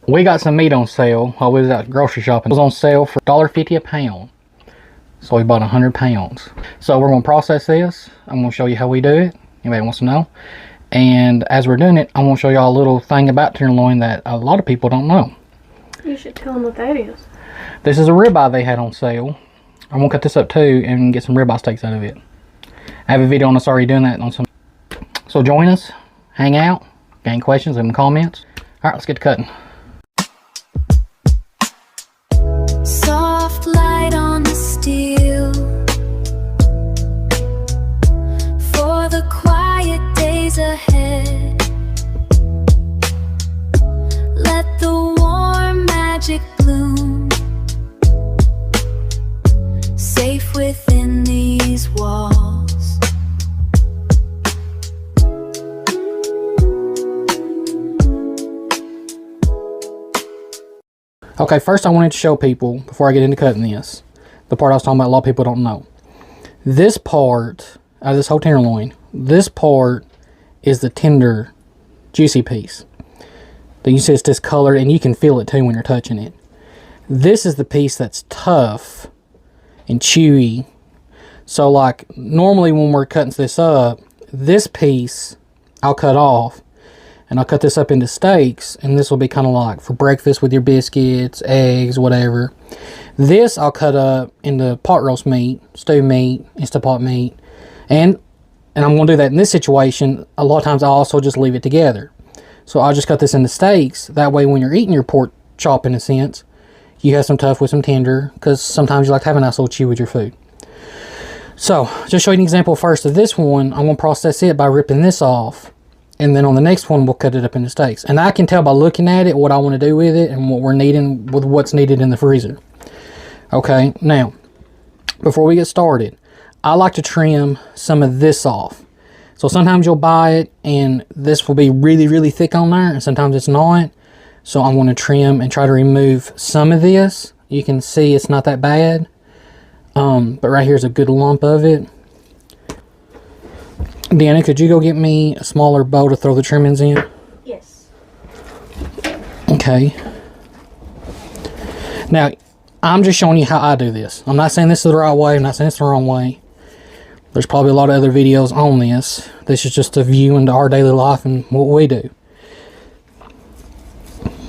We got some meat on sale while we was out grocery shopping. It was on sale for $1.50 a pound. So we bought 100 pounds. So we're going to process this. I'm going to show you how we do it. Anybody wants to know? And as we're doing it, I'm going to show y'all a little thing about tenderloin that a lot of people don't know. You should tell them what that is. This is a ribeye they had on sale. I'm going to cut this up too and get some ribeye steaks out of it. I have a video on us already doing that on some. So join us, hang out, gain questions and comments. Alright, let's get to cutting. Soft light on the steel for the quiet days ahead. Let the warm magic bloom, safe within these walls. Okay, first I wanted to show people, before I get into cutting this, the part I was talking about a lot of people don't know. This part, out of this whole tenderloin, this part is the tender, juicy piece. Then you see it's discolored, and you can feel it too when you're touching it. This is the piece that's tough and chewy. So like, normally when we're cutting this up, this piece I'll cut off. And I'll cut this up into steaks, and this will be kind of like for breakfast with your biscuits, eggs, whatever. This I'll cut up into pot roast meat, stew meat, Instant Pot meat. And I'm going to do that in this situation. A lot of times I'll also just leave it together. So I'll just cut this into steaks. That way when you're eating your pork chop, in a sense, you have some tough with some tender, because sometimes you like to have a nice little chew with your food. So, just show you an example first of this one. I'm going to process it by ripping this off. And then on the next one, we'll cut it up into steaks. And I can tell by looking at it what I want to do with it and what we're needing with what's needed in the freezer. Okay, now, before we get started, I like to trim some of this off. So sometimes you'll buy it and this will be really, really thick on there, and sometimes it's not. So I'm going to trim and try to remove some of this. You can see it's not that bad. But right here's a good lump of it. Deanna, could you go get me a smaller bowl to throw the trimmings in? Yes. Okay. Now, I'm just showing you how I do this. I'm not saying this is the right way. I'm not saying it's the wrong way. There's probably a lot of other videos on this. This is just a view into our daily life and what we do.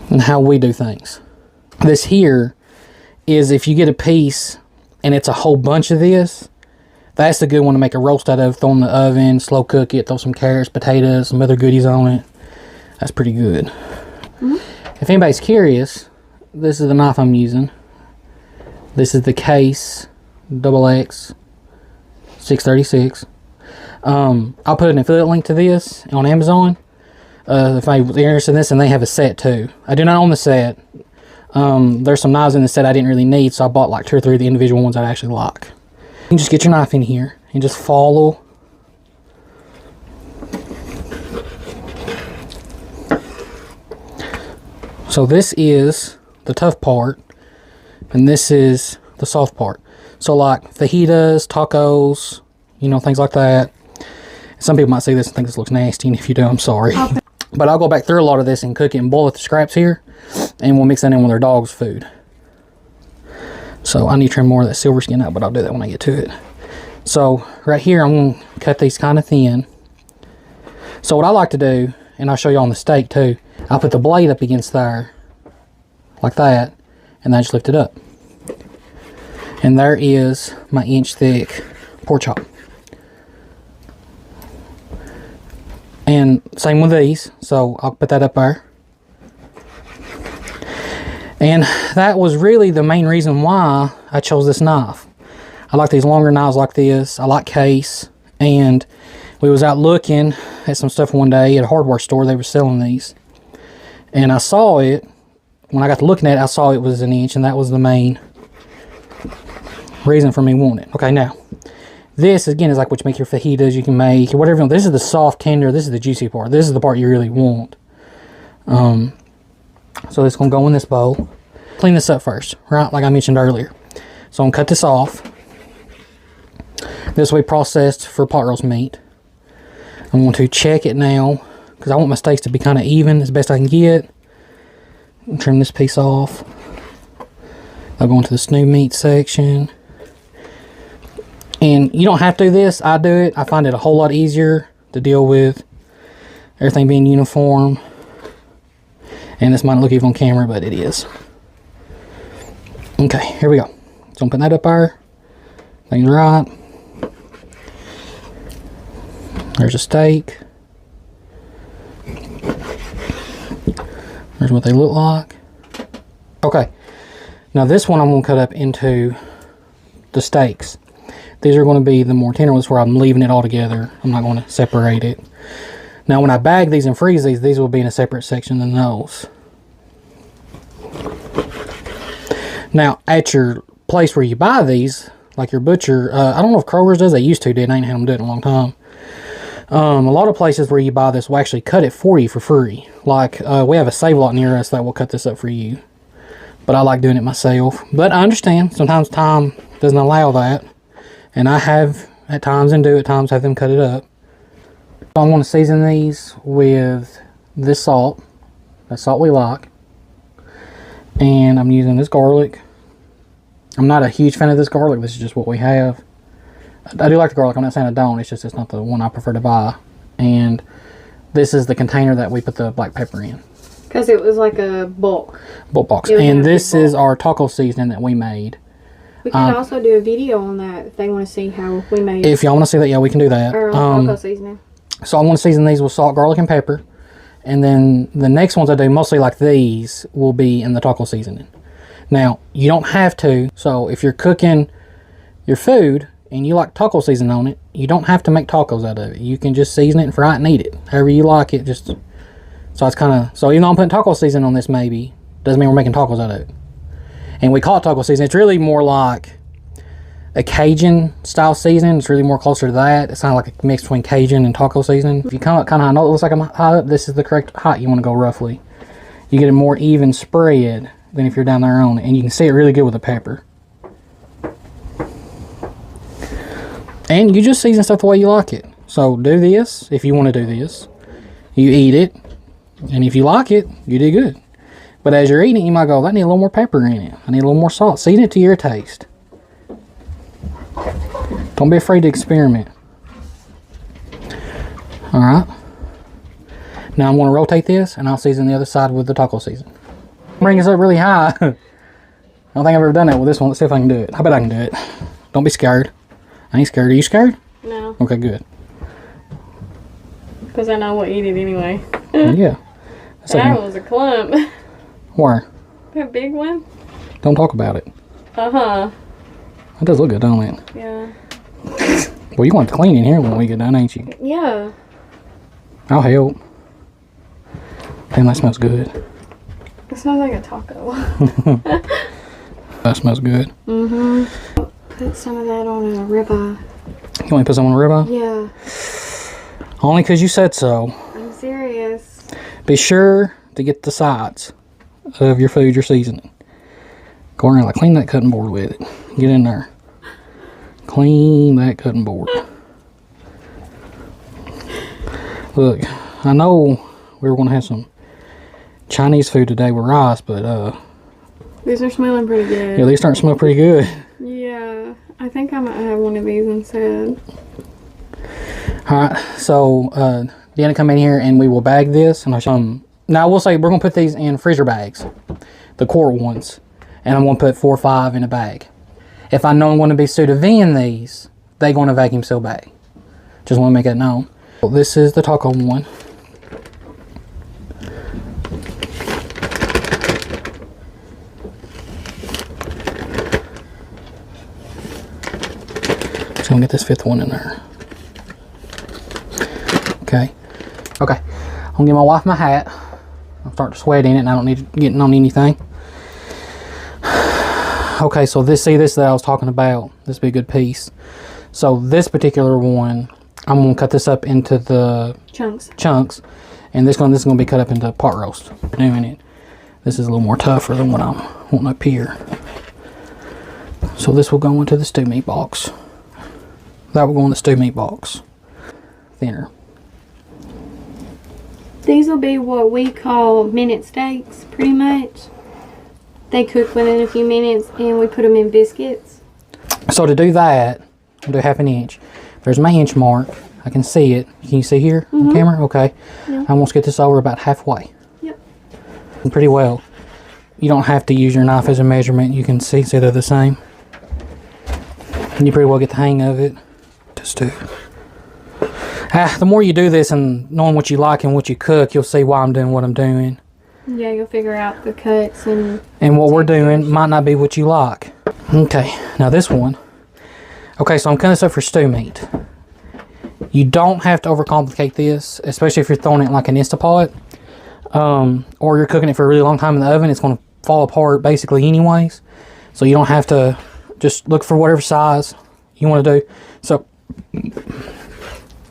And how we do things. This here is if you get a piece and it's a whole bunch of this, that's the good one to make a roast out of. Throw in the oven, slow cook it, throw some carrots, potatoes, some other goodies on it. That's pretty good. If anybody's curious, this is the knife I'm using. This is the Case XX 636. I'll put an affiliate link to this on Amazon. If anyone's interested in this, and they have a set too. I do not own the set. There's some knives in the set I didn't really need, so I bought like 2 or 3 of the individual ones I actually like. You can just get your knife in here and just follow. So this is the tough part, and this is the soft part. So like fajitas, tacos, you know, things like that. Some people might see this and think this looks nasty, and if you do, I'm sorry. Okay. But I'll go back through a lot of this and cook it and boil it the scraps here, and we'll mix that in with our dog's food. So I need to trim more of that silver skin out, but I'll do that when I get to it. So right here, I'm going to cut these kind of thin. So what I like to do, and I'll show you on the steak too, I'll put the blade up against there, like that, and then I just lift it up. And there is my inch thick pork chop. And same with these, so I'll put that up there. And that was really the main reason why I chose this knife. I like these longer knives like this. I like Case. And we was out looking at some stuff one day at a hardware store. They were selling these. And I saw it. When I got to looking at it, I saw it was an inch. And that was the main reason for me wanting it. Okay, now. This, again, is like what you make your fajitas. You can make whatever you want. This is the soft, tender. This is the juicy part. This is the part you really want. So it's going to go in this bowl. Clean this up first, right? Like I mentioned earlier. So I'm going to cut this off. This will be processed for pot roast meat. I'm going to check it now, because I want my steaks to be kind of even as best I can get. trim this piece off. I'll go into the stew meat section. And you don't have to do this. I do it. I find it a whole lot easier to deal with everything being uniform. And this might not look even on camera, but it is. Okay, here we go. So I'm putting that up there. Things right. There's a steak. There's what they look like. Okay. Now this one I'm going to cut up into the steaks. These are going to be the more tender ones where I'm leaving it all together. I'm not going to separate it. Now when I bag these and freeze these will be in a separate section than those. Now at your place where you buy these, like your butcher, I don't know if Kroger's does, they used to, did. I ain't had them do it in a long time. A lot of places where you buy this will actually cut it for you for free. Like, we have a Save Lot near us that will cut this up for you. But I like doing it myself. But I understand, sometimes time doesn't allow that. And I have, at times, and do at times, have them cut it up. So I'm going to season these with this salt. The salt we like. And I'm using this garlic. I'm not a huge fan of this garlic, this is just what we have. I do like the garlic, I'm not saying I don't, it's just it's not the one I prefer to buy. And this is the container that we put the black pepper in. Because it was like a bulk. Bulk box. And this is our taco seasoning that we made. We can also do a video on that if they want to see how we made it. If y'all want to see that, yeah, we can do that. Or taco seasoning. So I'm going to season these with salt, garlic, and pepper. And then the next ones I do, mostly like these, will be in the taco seasoning. Now, you don't have to. So if you're cooking your food and you like taco seasoning on it, you don't have to make tacos out of it. You can just season it and fry it and eat it. However you like it. Just so it's kind of, so even though I'm putting taco seasoning on this, maybe doesn't mean we're making tacos out of it. And we call it taco seasoning. It's really more like a Cajun style seasoning. It's really more closer to that. It's kind of like a mix between Cajun and taco seasoning. If you come up kind of high, I know it looks like I'm high up. This is the correct height you want to go roughly. You get a more even spread than if you're down there on it. And you can see it really good with the pepper. And you just season stuff the way you like it. So do this if you want to do this. You eat it. And if you like it, you do good. But as you're eating it, you might go, I need a little more pepper in it. I need a little more salt. Season it to your taste. Don't be afraid to experiment. Alright. Now I'm going to rotate this and I'll season the other side with the taco season. Bring this up really high. I don't think I've ever done that with this one. Let's see if I can do it. I bet I can do it. Don't be scared. I ain't scared. Are you scared? No. Okay, good. Because I know we'll eat it anyway. Yeah. That was a clump. Where? That big one? Don't talk about it. Uh-huh. It does look good, don't it? Yeah. Well, you want to clean in here when we get done, ain't you? Yeah. I'll help. Damn, that smells good. It smells like a taco. That smells good. Mm-hmm. Put some of that on a ribeye. You want to put some on a ribeye? Yeah. Only because you said so. I'm serious. Be sure to get the sides of your food you're seasoning. Go around, like, clean that cutting board with it. Get in there. Clean that cutting board. Look, I know we were going to have some Chinese food today with rice, but these are smelling pretty good. yeah, these start to smell pretty good. Yeah, I think I might have one of these instead. Alright, so Deanna come in here and we will bag this, and I'll show them. Now I will say we're going to put these in freezer bags, the quart ones, and I'm going to put 4 or 5 in a bag. If I know I'm going to be sous vide these, they're going to vacuum seal bag. Just want to make that known. Well, this is the taco one. Just going to get this 5th one in there. Okay. Okay. I'm going to give my wife my hat. I'm starting to sweat in it and I don't need it getting on anything. Okay, so this that I was talking about, this would be a good piece. So this particular one, I'm going to cut this up into the chunks, and this is going to be cut up into pot roast. Doing it. This is a little more tougher than what I'm wanting up here. So this will go into the stew meat box. That will go in the stew meat box. Thinner. These will be what we call minute steaks, pretty much. They cook within a few minutes, and we put them in biscuits. So to do that, I'll do 1/2 inch. There's my inch mark. I can see it. Can you see here on camera? Okay. Yeah. I'm going to get this over about halfway. Yep. Pretty well. You don't have to use your knife as a measurement. You can see they're the same. And you pretty well get the hang of it. Just do. The more you do this and knowing what you like and what you cook, you'll see why I'm doing what I'm doing. Yeah, you'll figure out the cuts and what we're doing might not be what you like. Okay, now this one. Okay, so I'm cutting this up for stew meat. You don't have to overcomplicate this, especially if you're throwing it in like an Instapot. Or you're cooking it for a really long time in the oven. It's going to fall apart basically anyways. So you don't have to, just look for whatever size you want to do. So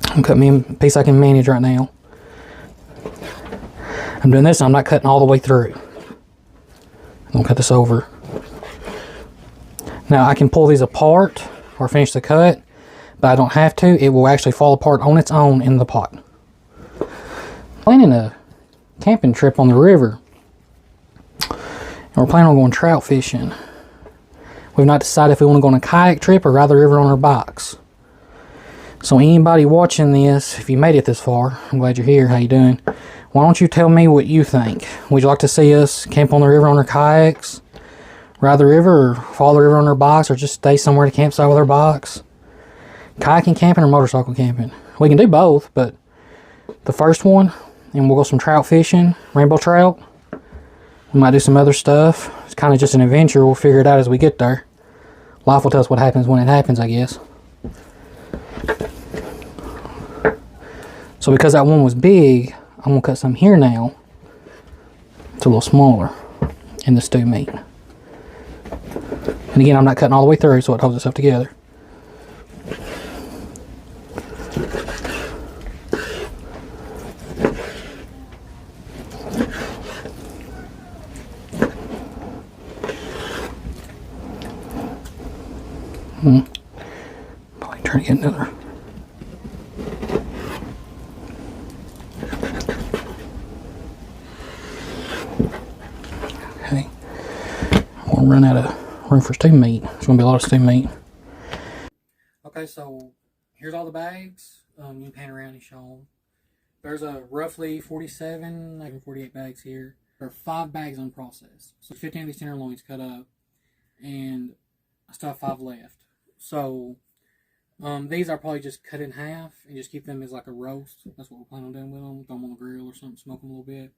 I'm cutting me a piece I can manage right now. I'm doing this and I'm not cutting all the way through. I'm going to cut this over. Now I can pull these apart or finish the cut, but I don't have to. It will actually fall apart on its own in the pot. Planning a camping trip on the river. And we're planning on going trout fishing. We've not decided if we want to go on a kayak trip or ride the river on our bikes. So anybody watching this, if you made it this far, I'm glad you're here. How you doing? Why don't you tell me what you think? Would you like to see us camp on the river on our kayaks, ride the river, or follow the river on our bikes, or just stay somewhere to campsite with our bikes? Kayaking camping or motorcycle camping? We can do both, but the first one, and we'll go some trout fishing, rainbow trout. We might do some other stuff. It's kind of just an adventure. We'll figure it out as we get there. Life will tell us what happens when it happens, I guess. So because that one was big, I'm going to cut some here now. It's a little smaller in the stew meat. And again, I'm not cutting all the way through, so it holds itself together. Probably try to get another. Okay. We'll run out of room for stew meat. There's going to be a lot of stew meat. Okay, so here's all the bags. You can pan around and show them. There's a roughly 47, maybe 48 bags here. There are 5 bags unprocessed. So 15 of these tenderloins cut up, and I still have 5 left. So these are probably just cut in half and just keep them as like a roast. That's what we're planning on doing with them. Throw them on the grill or something, smoke them a little bit.